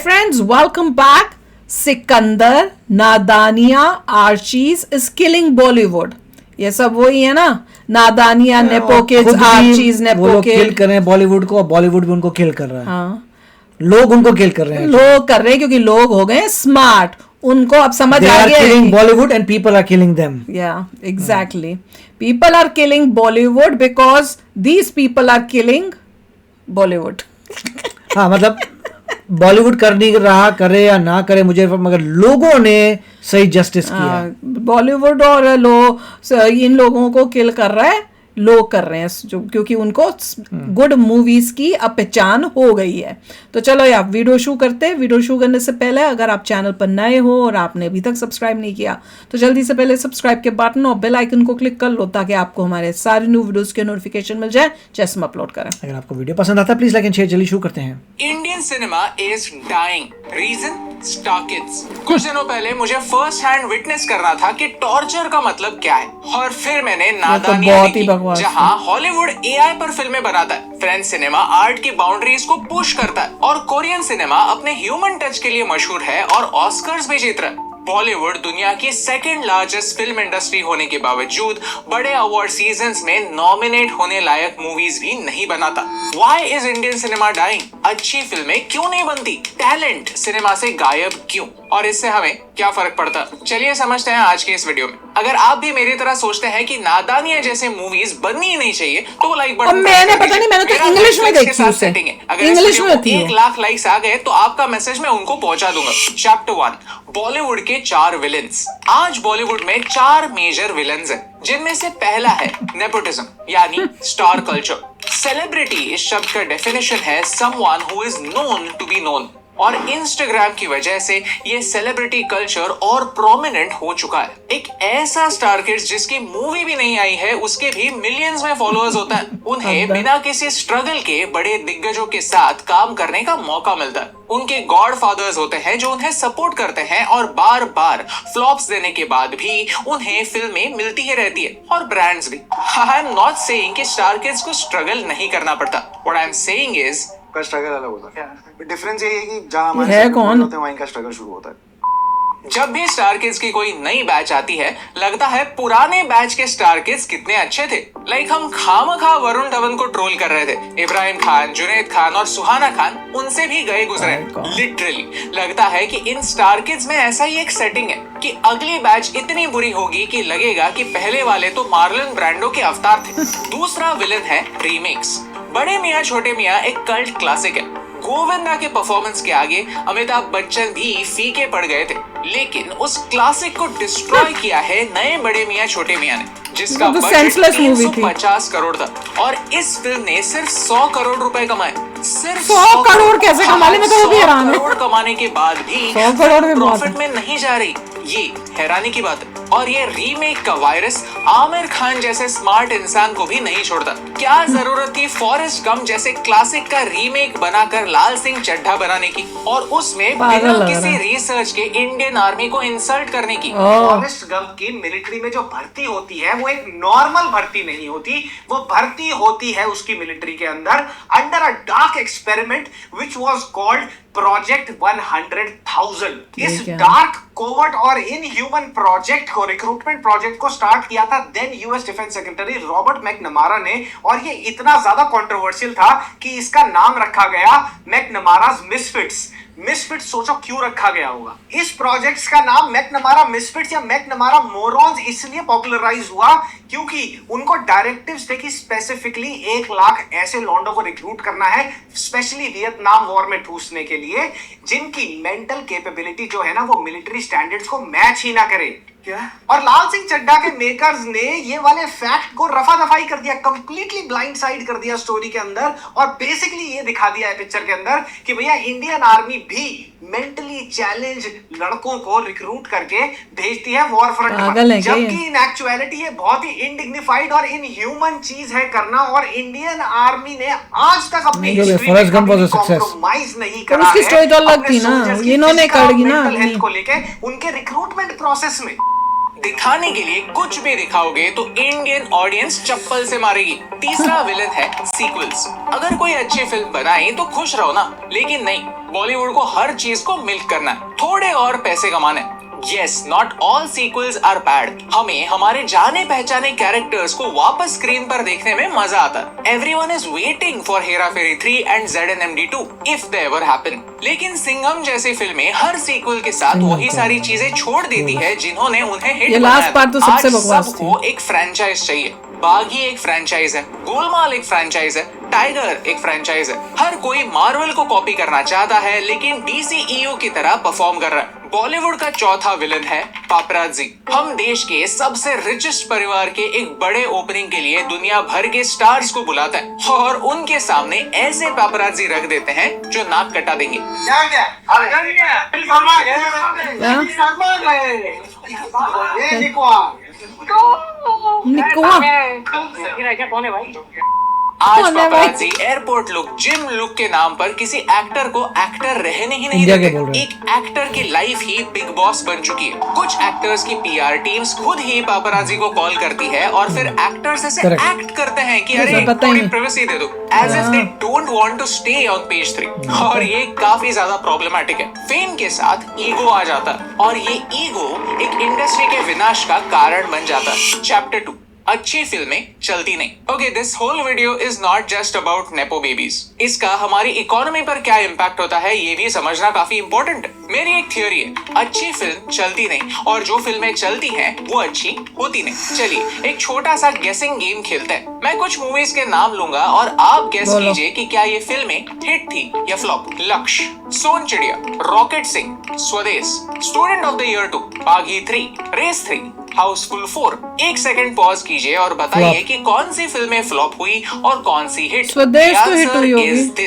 friends, welcome back. Sikandar, Nadaaniyan, Archies is killing Bollywood. ये सब वही है ना, Nadaaniyan, nepo kids, Archies, nepo kid. Kill कर रहे हैं बॉलीवुड को, बॉलीवुड भी उनको किल कर रहा है. हाँ, लोग उनको किल कर रहे हैं. लोग कर रहे हैं क्योंकि लोग हो गए स्मार्ट. उनको अब समझ आ गया है कि Bollywood and people are killing them. Yeah, exactly. People are killing Bollywood because these people are killing Bollywood. हाँ, मतलब बॉलीवुड कर नहीं रहा, करे या ना करे मुझे, मगर लोगों ने सही जस्टिस किया. बॉलीवुड और इन लोगों को किल कर रहा है, लोग कर रहे हैं जो, क्योंकि उनको गुड मूवीज की अब पहचान हो गई है. तो चलो यार वीडियो शुरू करते हैं. वीडियो शुरू करने से पहले अगर आप चैनल पर नए हो और आपने अभी तक सब्सक्राइब नहीं किया तो जल्दी से पहले सब्सक्राइब के बटन और बेल आइकन को क्लिक कर लो ताकि आपको हमारे सारे न्यू वीडियोस के नोटिफिकेशन मिल जाए जैसे हम अपलोड करें. अगर आपको वीडियो पसंद आता है प्लीज लाइक एंड शेयर. जल्दी शुरू करते हैं. Indian cinema is dying. Reason star kids. कुछ दिनों पहले मुझे फर्स्ट हैंड विटनेस करना था कि टॉर्चर का मतलब क्या है, और फिर मैंने नादानिया देखी जहां हॉलीवुड एआई पर फिल्में बनाता है, फ्रेंच सिनेमा आर्ट की बाउंड्रीज को पुश करता है, और कोरियन सिनेमा अपने ह्यूमन टच के लिए मशहूर है और ऑस्कर्स भी जीत रहा है. बॉलीवुड दुनिया की सेकंड लार्जेस्ट फिल्म इंडस्ट्री होने के बावजूद बड़े अवार्ड सीजन्स में नॉमिनेट होने लायक मूवीज भी नहीं बनाता. Why is Indian cinema dying? अच्छी फिल्में क्यों नहीं बनती? टैलेंट सिनेमा से गायब क्यों? और इससे हमें क्या फर्क पड़ता? चलिए समझते हैं आज के इस वीडियो में. अगर आप भी मेरी तरह सोचते हैं कि नादानिया जैसे मूवीज बननी ही नहीं चाहिए तो लाइक बटन. मैंने पता नहीं, मैंने तो इंग्लिश में देखी उसे. अगर इंग्लिश में 1 लाख लाइक्स आ गए तो आपका मैसेज मैं उनको पहुंचा दूंगा. चैप्टर 1, बॉलीवुड के 4 विलेंस. आज बॉलीवुड में 4 मेजर विलेंस हैं, जिनमें से पहला है नेपोटिज्म यानी स्टार कल्चर. सेलिब्रिटी इस शब्द का डेफिनेशन है someone who is known to be known, और इंस्टाग्राम की वजह से ये सेलिब्रिटी कल्चर और प्रोमिनेंट हो चुका है. एक ऐसा स्टार किड्स जिसकी मूवी भी नहीं आई है उसके भी मिलियंस में फॉलोअर्स होता है. उन्हें बिना किसी स्ट्रगल के बड़े दिग्गजों के साथ काम करने का मौका मिलता है. उनके गॉड फादर्स होते हैं जो उन्हें सपोर्ट करते हैं और बार बार फ्लॉप्स देने के बाद भी उन्हें फिल्में मिलती ही रहती है, और ब्रांड्स भी. आई एम नॉट सेइंग कि स्टार किड्स को स्ट्रगल नहीं करना पड़ता. What I am saying is का स्ट्रगल अलग होता है. डिफरेंस ये है कि जहां हमारे है कौन होते हैं वहीं का स्ट्रगल शुरू होता है. जब भी स्टार किड्स की कोई नई बैच आती है लगता है पुराने बैच के स्टार किड्स कितने अच्छे थे. लाइक हम खामखा वरुण धवन को ट्रोल कर रहे थे. इब्राहिम खान, जुनैद खान और सुहाना खान उनसे भी गए गुजरे. लिटरली लगता है कि इन स्टार किड्स में ऐसा ही एक सेटिंग है कि अगली बैच इतनी बुरी होगी कि लगेगा कि पहले वाले तो मार्लन ब्रांडो के अवतार थे. दूसरा विलन है रीमेक्स. बड़े मियां छोटे मियां एक कल्ट क्लासिक है. गोविंदा के परफॉर्मेंस के आगे अमिताभ बच्चन भी फीके पड़ गए थे, लेकिन उस क्लासिक को डिस्ट्रॉय किया है नए बड़े मियां छोटे मियां ने, जिसका बजट 350 करोड़ था, और इस फिल्म ने सिर्फ 100 करोड़ रुपए कमाए. सिर्फ 100 करोड़ कैसे कमा ले? मैं तो वो भी हैरान हूं. करोड़ कमाने के बाद भी 100 करोड़ में प्रॉफिट में नहीं जा रही. ये हैरानी की बात है. और ये रीमेक का वायरस आमिर खान जैसे स्मार्ट इंसान को भी नहीं छोड़ता. क्या जरूरत थी फॉरेस्ट गम जैसे क्लासिक का रीमेक बनाकर लाल सिंह चड्ढा बनाने की, और उसमें बिना किसी रिसर्च के इंडियन आर्मी को इंसल्ट करने की. फॉरेस्ट गम की मिलिट्री में जो भर्ती होती है वो एक नॉर्मल भर्ती नहीं होती. वो भर्ती होती है उसकी मिलिट्री के अंदर under a dark experiment which was called project 100,000. इस डार्क कोवर्ट और इनह्यूमन प्रोजेक्ट को, रिक्रूटमेंट प्रोजेक्ट को स्टार्ट किया था then US defence secretary Robert McNamara ने, और ये इतना ज्यादा कंट्रोवर्शियल था कि इसका नाम रखा गया मैकनमारास मिसफिट्स. मिसफिट्स सोचो क्यों रखा गया होगा. इस प्रोजेक्ट्स का नाम मैकनमारा मिसफिट्स या मैकनमारा मोरॉन्स इसलिए पॉपुलराइज हुआ क्योंकि उनको डायरेक्टिव्स थे कि स्पेसिफिकली 1 लाख ऐसे लॉन्डो को रिक्रूट करना है स्पेशली वियतनाम वॉर में ठूसने के लिए, जिनकी मेंटल कैपेबिलिटी जो है ना वो मिलिट्री स्टैंडर्ड्स को मैच ही ना करे. क्या? और लाल सिंह चड्ढा के मेकर्स ने ये वाले फैक्ट को रफा दफाई कर दिया, कंप्लीटली ब्लाइंड साइड कर दिया स्टोरी के अंदर, और बेसिकली ये दिखा दिया है पिक्चर के अंदर कि भैया इंडियन आर्मी भी मेंटली चैलेंज लड़कों को रिक्रूट करके भेजती है वॉर फ्रंट पर, जबकि इन एक्चुअलिटी ये बहुत ही इनडिग्निफाइड और इनह्यूमन चीज है करना, और इंडियन आर्मी ने आज तक अपनी कॉम्प्रोमाइज नहीं करा है स्टोरी तो अलग थी ना, इन्होंने कर दी ना हेल्थ को लेके उनके रिक्रूटमेंट प्रोसेस में. दिखाने के लिए कुछ भी दिखाओगे तो इंडियन ऑडियंस चप्पल से मारेगी। तीसरा विलन है सीक्वल्स। अगर कोई अच्छी फिल्म बनाई तो खुश रहो ना, लेकिन नहीं, बॉलीवुड को हर चीज को मिल्क करना है, थोड़े और पैसे कमाने। Yes, not all sequels are bad. हमें हमारे जाने पहचाने कैरेक्टर्स को वापस स्क्रीन पर देखने में मजा आता है। Everyone is waiting for Hera Pheri 3 and ZNMD 2 if they ever happen. लेकिन सिंघम जैसी फिल्में हर सीक्वल के साथ वही सारी चीजें छोड़ देती है जिन्होंने उन्हें हिट ये बनाया। लास्ट पार्ट तो सबसे बकवास थी। सबको एक फ्रेंचाइज चाहिए। बागी एक फ्रेंचाइज है, गोलमाल एक फ्रेंचाइज है, टाइगर एक फ्रेंचाइज है। हर कोई मार्वल को कॉपी करना चाहता है लेकिन DCEU की तरह परफॉर्म कर रहा है। बॉलीवुड का चौथा विलन है पापराजी। हम देश के सबसे रिचेस्ट परिवार के एक बड़े ओपनिंग के लिए दुनिया भर के स्टार्स को बुलाता है और उनके सामने ऐसे पापराजी रख देते हैं जो नाक कटा देंगे। निकुआ आज कौन है पापराजी एयरपोर्ट लुक, जिम लुक के नाम पर किसी एक्टर को एक्टर रहने ही नहीं इंडिया के देते। बोल रहे हैं। एक एक्टर की लाइफ ही बिग बॉस बन चुकी है। कुछ एक्टर्स की PR टीम्स खुद ही पापराजी को कॉल करती है और फिर एक्टर्स ऐसे Correct. एक्ट करते हैं कि ये अरे सब पता ही थोड़ी नहीं। प्राइवेसी दे दो, as if they don't want to stay on page 3। और ये काफी ज्यादा प्रॉब्लमेटिक है। फेम के साथ ईगो आ जाता है और ये ईगो एक इंडस्ट्री के विनाश का कारण बन जाता है। चैप्टर 2, अच्छी फिल्में चलती नहीं। Okay, this whole video is not just about nepo babies. इसका हमारी इकोनॉमी पर क्या इम्पैक्ट होता है ये भी समझना काफी इंपॉर्टेंट है। मेरी एक थियोरी है, अच्छी फिल्म चलती नहीं और जो फिल्में चलती हैं वो अच्छी होती नहीं। चलिए एक छोटा सा गेसिंग गेम खेलते हैं। मैं कुछ मूवीज के नाम लूंगा और आप गेस बोलो। कीजिए कि क्या ये फिल्में हिट थी या फ्लॉप। लक्ष्य, सोन चिड़िया, रॉकेट सिंह, स्वदेश, स्टूडेंट ऑफ द ईयर 2, बागी 3, रेस 3, हाउसफुल 4। एक सेकंड पॉज कीजिए और बताइए Flop. कि कौन सी फिल्में फ्लॉप हुई और कौन सी हिट। स्वदेश तो hit हुई होगी।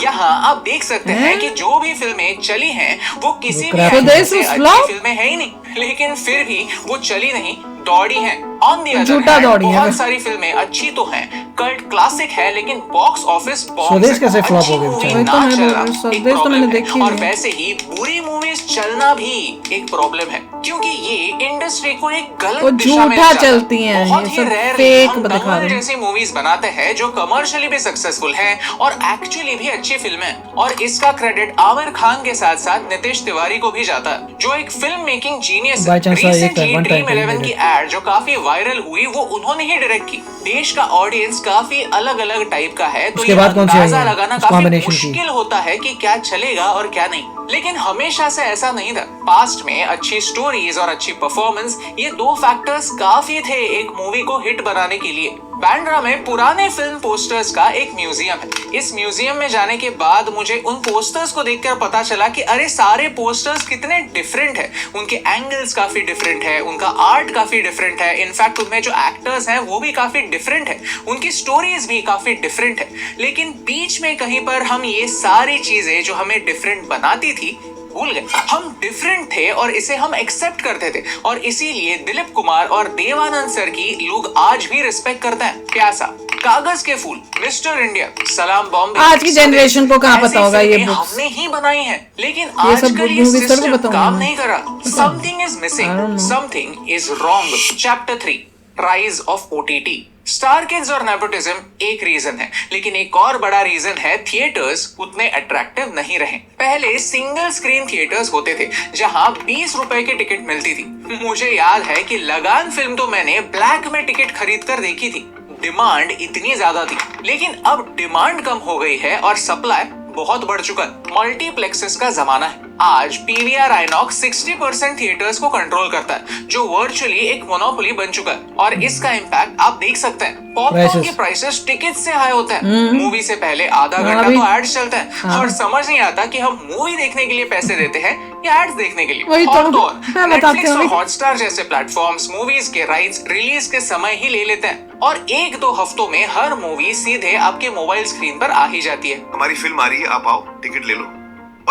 यहाँ आप देख सकते हैं कि जो भी फिल्में चली हैं वो किसी भी crap एंगल स्वदेश से was अच्छी flop? फिल्में है ही नहीं, लेकिन फिर भी वो चली नहीं, दौड़ी हैं। ऑन दी अदर झूठा हैंड दौड़ी है बहुत बस। सारी फिल्में अच्छी तो हैं, कल्ट क्लासिक है, लेकिन बॉक्स ऑफिस स्वदेश कैसे flop हो गई बेचारा? वही तो मैं बोल रही हूँ, स्वदेश तो मैंने देखी और नहीं। वैसे ही बुरी मूवीज चलना भी एक प्रॉब्लम है, क्योंकि ये इंडस्ट्री को एक गलत वो दिशा में ले झूठा जाता है। चलती हैं, बहुत ये ही सब rarely fake हम दिखा दंगल रहे हैं। जैसी मूवीज बनाते हैं जो कमर्शियली भी सक्सेसफुल हैं और एक्चुअली भी अच्छी फिल्म है। और इसका क्रेडिट आमिर खान के साथ साथ नितिश तिवारी को भी जाता है, जो एक फिल्म मेकिंग जीनियस है। By chance, एक रिसेंटली one time ड्रीम 11 की period। एड जो काफी वायरल हुई वो उन्होंने ही डायरेक्ट की। देश का ऑडियंस काफी अलग अलग टाइप का है, तो उसके ये बाद कौन सी आई अंदाजा है? लगाना उस काफी combination की। मुश्किल होता है कि क्या चलेगा और क्या नहीं। लेकिन हमेशा से ऐसा नहीं था। पास्ट में अच्छी स्टोरीज और अच्छी परफॉर्मेंस, ये दो फैक्टर्स काफी थे एक मूवी को हिट बनाने के लिए। बांद्रा में पुराने फिल्म पोस्टर्स का एक म्यूजियम है। इस म्यूजियम में जाने के बाद मुझे उन पोस्टर्स को देखकर पता चला कि अरे सारे पोस्टर्स कितने डिफरेंट है, उनके एंगल्स काफी डिफरेंट है, उनका आर्ट काफी डिफरेंट है, इनफैक्ट उनमें जो एक्टर्स हैं वो भी काफी डिफरेंट है, उनकी स्टोरीज भी काफी डिफरेंट है। लेकिन बीच में कहीं पर हम ये सारी चीजें जो हमें डिफरेंट बनाती थी भूल गए। हम डिफरेंट थे और इसे हम एक्सेप्ट करते थे, और इसीलिए दिलीप कुमार और देवानंद सर की लोग आज भी रिस्पेक्ट करते हैं। प्यासा, कागज के फूल, मिस्टर इंडिया, सलाम बॉम्बे, आज की generation को कहाँ पता होगा ये ऐसी फिल्में books? हमने ही बनाई हैं, लेकिन ये सब आजकल ये movies सर को सिस्टम बताऊंगी काम मैं। नहीं कर रहा। Something is I missing, don't know. Something is wrong. Chapter 3, rise of OTT। Star kids और नेपोटिज्म एक रीजन है, लेकिन एक और बड़ा रीजन है थिएटर्स उतने अट्रैक्टिव नहीं रहे। पहले सिंगल स्क्रीन थिएटर्स होते थे जहां 20 रुपए की टिकट मिलती थी। मुझे याद है कि लगान फिल्म तो मैंने ब्लैक में टिकट खरीद कर देखी थी। डिमांड इतनी ज्यादा थी, लेकिन अब डिमांड कम हो गई है और सप्लाई बहुत बढ़ चुका है। मल्टीप्लेक्सेस का जमाना है। आज PVR आइनॉक्स 60% थिएटर्स को कंट्रोल करता है, जो वर्चुअली एक मोनोपोली बन चुका है। और इसका इम्पैक्ट आप देख सकते हैं। पॉपकॉर्न के प्राइसेस टिकट से हाई होते हैं। मूवी से पहले आधा घंटा अभी- तो एड्स चलते हैं और समझ नहीं आता कि हम मूवी देखने के लिए पैसे देते हैं या एड्स देखने के लिए। वही तो और मैं बताती नेटफ्लिक्स हूँ और अभी। हॉटस्टार जैसे प्लेटफॉर्म्स मूवीज के राइट्स रिलीज के समय ही ले लेते हैं और 1-2 हफ्तों में हर मूवी सीधे आपके मोबाइल स्क्रीन पर आ ही जाती है। हमारी फिल्म आ रही है, आप आओ, टिकट ले लो,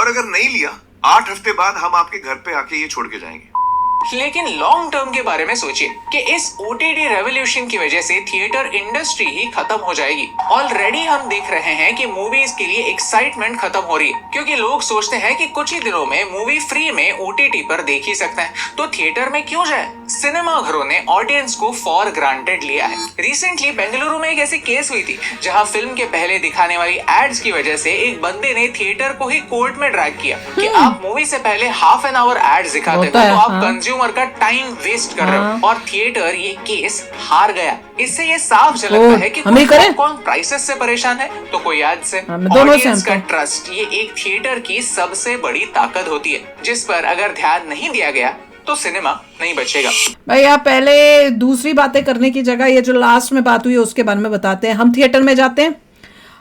और अगर नहीं लिया 8 हफ्ते बाद हम आपके घर पे आके ये छोड़ के जाएंगे। लेकिन लॉन्ग टर्म के बारे में सोचिए कि इस OTT रेवोल्यूशन की वजह से थिएटर इंडस्ट्री ही खत्म हो जाएगी। ऑलरेडी हम देख रहे हैं कि मूवीज के लिए एक्साइटमेंट खत्म हो रही है, क्योंकि लोग सोचते हैं कि कुछ ही दिनों में मूवी फ्री में OTT पर देख ही सकते हैं, तो थिएटर में क्यों जाए। सिनेमा घरों ने ऑडियंस को फॉर ग्रांटेड लिया है। रिसेंटली बेंगलुरु में एक ऐसी केस हुई थी जहां फिल्म के पहले दिखाने वाली एड्स की वजह से एक बंदे ने थिएटर को ही कोर्ट में ड्रैग किया कि आप मूवी से पहले हाफ एन आवर एड्स दिखाते हो तो आप कंज्यूमर का टाइम वेस्ट कर रहे हो, और थिएटर ये केस हार गया। इससे ये साफ झलकता है कि कौन प्राइसेस से परेशान है तो कोई एड से। ऑडियंस का ट्रस्ट ये एक थिएटर की सबसे बड़ी ताकत होती है, जिस पर अगर ध्यान नहीं दिया गया तो सिनेमा नहीं बचेगा। भैया पहले दूसरी बातें करने की जगह ये जो लास्ट में बात हुई है उसके बारे में बताते हैं। हम थिएटर में जाते हैं,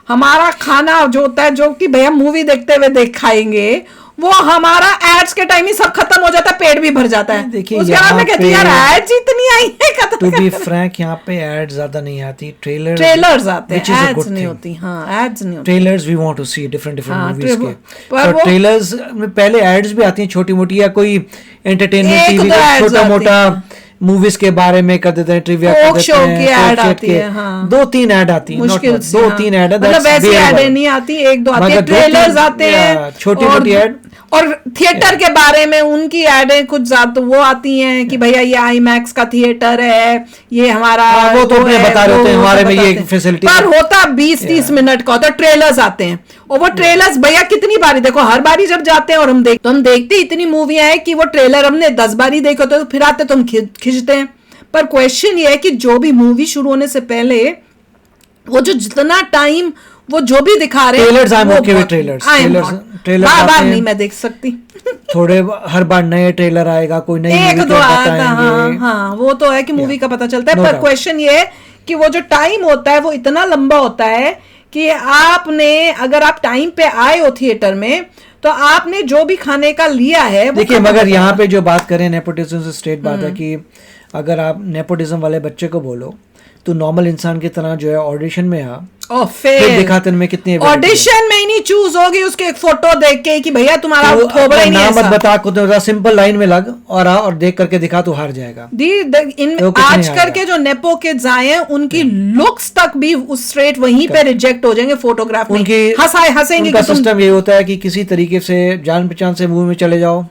हमारा खाना जो होता है, जो कि भैया मूवी देखते हुए खाएंगे, वो हमारा एड्स के टाइम ही सब खत्म हो जाता है, पेट भी भर जाता है। देखिए उसके बाद में कहती है यार एड्स इतनी आई है खत्म। टू बी फ्रैंक यहाँ पे एड ज्यादा नहीं आती, ट्रेलर्स आते हैं, एड्स नहीं होती। हाँ, एड्स नहीं होती। Trailers we want to see different movies के, तो ट्रेलर्स में पहले एड्स भी आती हैं छोटी मोटी, या कोई एंटरटेनमेंट टीवी छोटा मोटा मूवीज के बारे में कर देते हैं, ट्रिविया कर देते हैं, की ऐड आती है। हाँ। 2-3 ऐड आती है, मुश्किल से 2-3 ऐड है, मतलब वैसी ऐड नहीं आती, 1-2 आती है, ट्रेलर्स आते हैं, छोटी मोटी ऐड। और थिएटर के बारे में उनकी ऐडें कुछ ज्यादा वो आती हैं कि भैया ये IMAX का थिएटर है, ये हमारा वो तो अपने बता रहे होते हैं हमारे में ये फैसिलिटी, पर होता 20-30 मिनट का होता। ट्रेलर्स आते हैं और वो ट्रेलर्स भैया कितनी बारी देखो, हर बारी जब जाते हैं और हम देखते इतनी मूवियां हैं कि वो ट्रेलर हमने 10 बारी देखे होते, तो फिर आते तो हम खिंचते हैं। पर क्वेश्चन ये है कि जो भी मूवी शुरू होने से पहले वो जो जितना टाइम वो जो भी दिखा रहे हैं, ट्रेलर्स बार नहीं मैं देख सकती। थोड़े हर बार नए ट्रेलर आएगा, कोई नई मूवी तो बताएंगे। हाँ, वो तो है कि मूवी का पता चलता है, पर क्वेश्चन ये है कि वो जो टाइम होता है वो इतना लंबा होता है कि आपने अगर आप टाइम पे आए हो थिएटर में तो आपने जो भी खाने का लिया है। देखिए मगर यहाँ पे जो बात करें नेपोटिज्म से स्ट्रेट बात है कि अगर आप नेपोटिज्म वाले बच्चे को बोलो तो नॉर्मल इंसान की तरह जो है ऑडिशन में आ फिर दिखाते में कितनी ऑडिशन में ही नहीं चूज होगी उसके एक फोटो देख के कि भैया तुम्हारा तो थोबड़ा ही नहीं है, मत बता को सिंपल लाइन में लग और देख करके दिखा तो हार जाएगा। आजकल के जो नेपो किड्स आए हैं उनकी लुक्स तक भी उस स्ट्रेट वहीं पे रिजेक्ट हो जाएंगे फोटोग्राफ में, हंसेंगे। उनका सिस्टम ये होता है कि किसी तरीके से जान पहचान से मूवी में चले जाओ,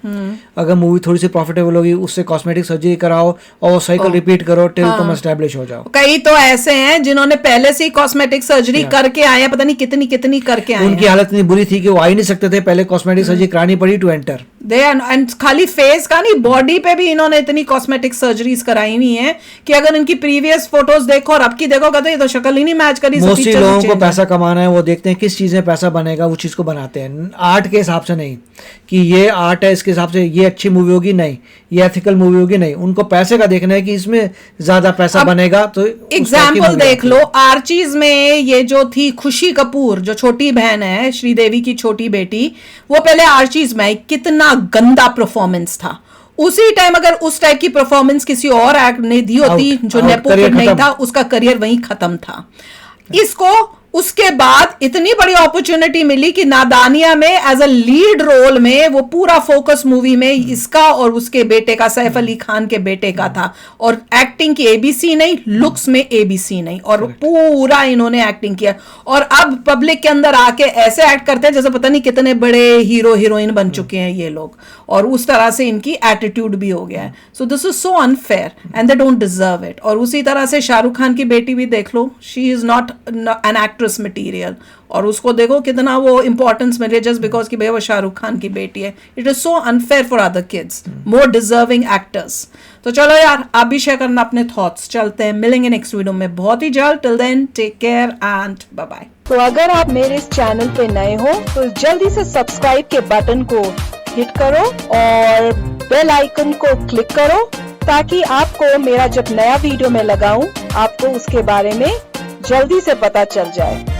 अगर मूवी थोड़ी सी प्रॉफिटेबल होगी उससे कॉस्मेटिक सर्जरी कराओ और साइकिल रिपीट करो टिल तुम एस्टैब्लिश हो जाओ। कई तो ऐसे हैं जिन्होंने पहले से ही कॉस्मेटिक सर्जरी करके आए, पता नहीं कितनी करके आए। उनकी हालत इतनी बुरी थी कि वो आ ही नहीं सकते थे, पहले कॉस्मेटिक सर्जरी करानी पड़ी टू एंटर। एंड खाली फेस का नहीं, बॉडी पे भी इन्होंने इतनी कॉस्मेटिक सर्जरीज कराई हुई हैं कि अगर इनकी प्रीवियस फोटोज देखो और अब की देखो कहते ये तो शक्ल ही नहीं मैच करी। मोस्टली लोगों को पैसा कमाना है, वो देखते हैं किस चीज में पैसा बनेगा, वो चीज को बनाते हैं आर्ट के हिसाब से नहीं कि ये आर्ट है इसके हिसाब से ये अच्छी मूवी होगी, नहीं ये एथिकल मूवी होगी, नहीं उनको पैसे का देखना है कि इसमें ज्यादा पैसा बनेगा। तो एग्जाम्पल देख लो, आर्चीज में ये जो थी खुशी कपूर जो छोटी बहन है श्रीदेवी की छोटी बेटी, वो पहले आर्चीज में कितना गंदा परफॉर्मेंस था। उसी टाइम अगर उस टाइप की परफॉर्मेंस किसी और एक्ट ने दी होती जो नेपो किड नहीं था, उसका करियर वहीं खत्म था। इसको उसके बाद इतनी बड़ी अपॉर्चुनिटी मिली कि नादानिया में एज अ लीड रोल में वो पूरा फोकस मूवी में इसका और उसके बेटे का, सैफ अली खान के बेटे का था, और एक्टिंग की ABC नहीं, लुक्स में ABC नहीं, और पूरा इन्होंने एक्टिंग किया। और अब पब्लिक के अंदर आके ऐसे एक्ट करते हैं जैसे पता नहीं कितने बड़े हीरो हीरोइन बन चुके हैं ये लोग, और उस तरह से इनकी एटीट्यूड भी हो गया है। So this is so unfair and they don't deserve it. और उसी तरह से शाहरुख खान की बेटी भी देख लो, she is not an actress material, और उसको देखो कितना वो इंपॉर्टेंस मिले जस्ट बिकॉज कि भैया वो शाहरुख खान की बेटी है। It is so unfair for other kids, more deserving actors. तो चलो यार, आप भी शेयर करना अपने थॉट्स। चलते हैं, मिलेंगे नेक्स्ट वीडियो में बहुत ही जल्द। Till then take care and bye bye. तो अगर आप मेरे इस चैनल पे नए हो तो जल्दी से सब्सक्राइब के बटन को हिट करो और बेल आइकन को क्लिक करो ताकि आपको मेरा जब नया वीडियो मैं लगाऊं आपको उसके बारे में जल्दी से पता चल जाए।